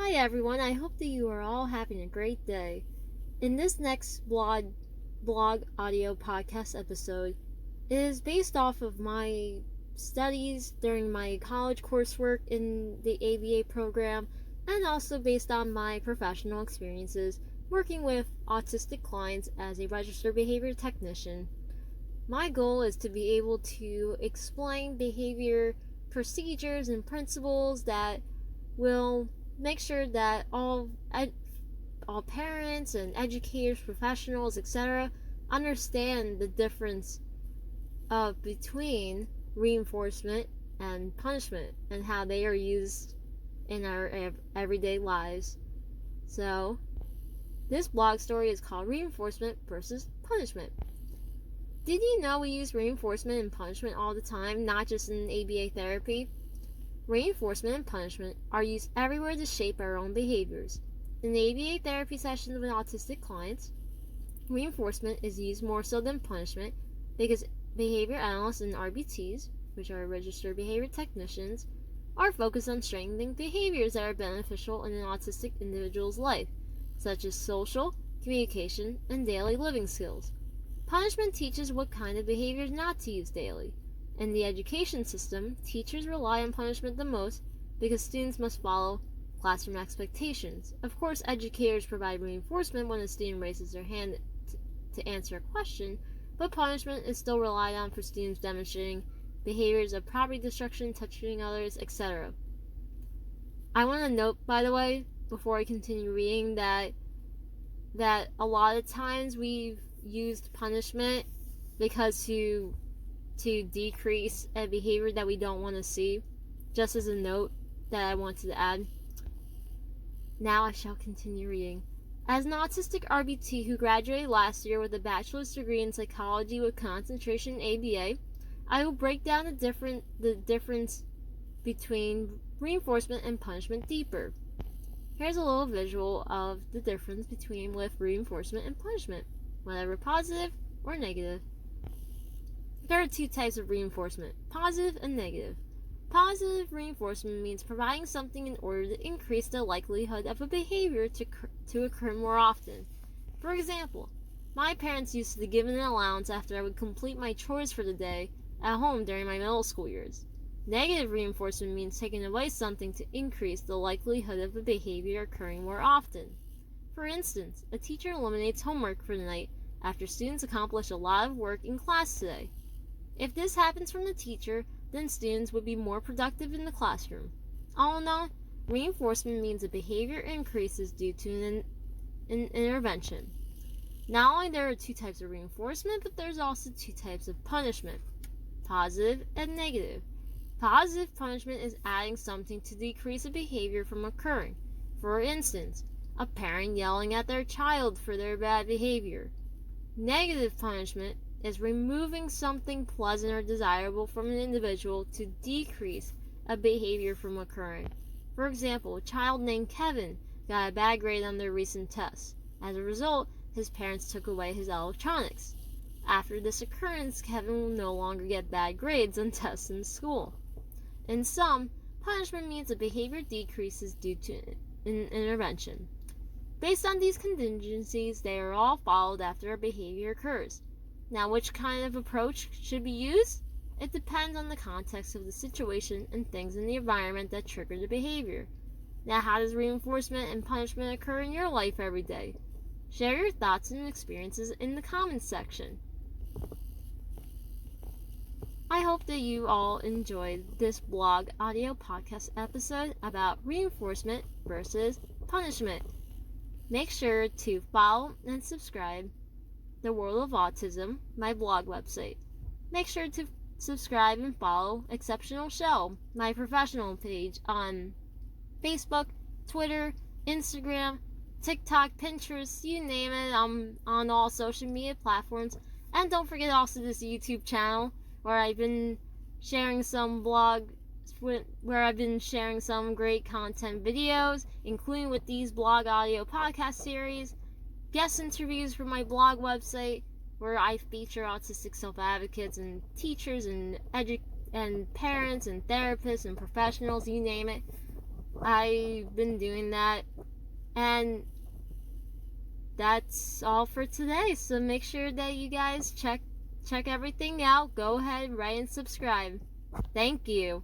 Hi everyone, I hope that you are all having a great day. In this next blog audio podcast episode is based off of my studies during my college coursework in the ABA program and also based on my professional experiences working with autistic clients as a registered behavior technician. My goal is to be able to explain behavior procedures and principles that will make sure that all parents and educators, professionals, etc., understand the difference between reinforcement and punishment and how they are used in our everyday lives. So, this blog story is called Reinforcement versus Punishment. Did you know we use reinforcement and punishment all the time, not just in ABA therapy? Reinforcement and punishment are used everywhere to shape our own behaviors. In the ABA therapy sessions with autistic clients, reinforcement is used more so than punishment because behavior analysts and RBTs, which are registered behavior technicians, are focused on strengthening behaviors that are beneficial in an autistic individual's life, such as social, communication, and daily living skills. Punishment teaches what kind of behaviors not to use daily. In the education system, teachers rely on punishment the most because students must follow classroom expectations. Of course, educators provide reinforcement when a student raises their hand to answer a question, but punishment is still relied on for students demonstrating behaviors of property destruction, touching others, etc. I want to note, by the way, before I continue reading, that a lot of times we've used punishment because to decrease a behavior that we don't want to see. Just as a note that I wanted to add. Now I shall continue reading. As an autistic RBT who graduated last year with a bachelor's degree in psychology with concentration in ABA, I will break down the difference between reinforcement and punishment deeper. Here's a little visual of the difference between with reinforcement and punishment, whether positive or negative. There are two types of reinforcement, positive and negative. Positive reinforcement means providing something in order to increase the likelihood of a behavior to occur more often. For example, my parents used to give an allowance after I would complete my chores for the day at home during my middle school years. Negative reinforcement means taking away something to increase the likelihood of a behavior occurring more often. For instance, a teacher eliminates homework for the night after students accomplish a lot of work in class today. If this happens from the teacher, then students would be more productive in the classroom. All in all, reinforcement means a behavior increases due to an intervention. Not only there are two types of reinforcement, but there's also two types of punishment, positive and negative. Positive punishment is adding something to decrease a behavior from occurring. For instance, a parent yelling at their child for their bad behavior. Negative punishment is removing something pleasant or desirable from an individual to decrease a behavior from occurring. For example, a child named Kevin got a bad grade on their recent test. As a result, his parents took away his electronics. After this occurrence, Kevin will no longer get bad grades on tests in school. In sum, punishment means a behavior decreases due to an intervention. Based on these contingencies, they are all followed after a behavior occurs. Now, which kind of approach should be used? It depends on the context of the situation and things in the environment that trigger the behavior. Now, how does reinforcement and punishment occur in your life every day? Share your thoughts and experiences in the comments section. I hope that you all enjoyed this blog audio podcast episode about reinforcement versus punishment. Make sure to follow and subscribe The World of Autism, my blog website. Make sure to subscribe and follow Exceptional Shell, my professional page on Facebook, Twitter, Instagram, TikTok, Pinterest, you name it. I'm on all social media platforms. And don't forget also this YouTube channel where I've been sharing some great content videos, including with these blog audio podcast series, guest interviews for my blog website, where I feature autistic self-advocates and teachers and parents and therapists and professionals, you name it. I've been doing that, and that's all for today. So make sure that you guys check everything out. Go ahead, rate, and subscribe. Thank you.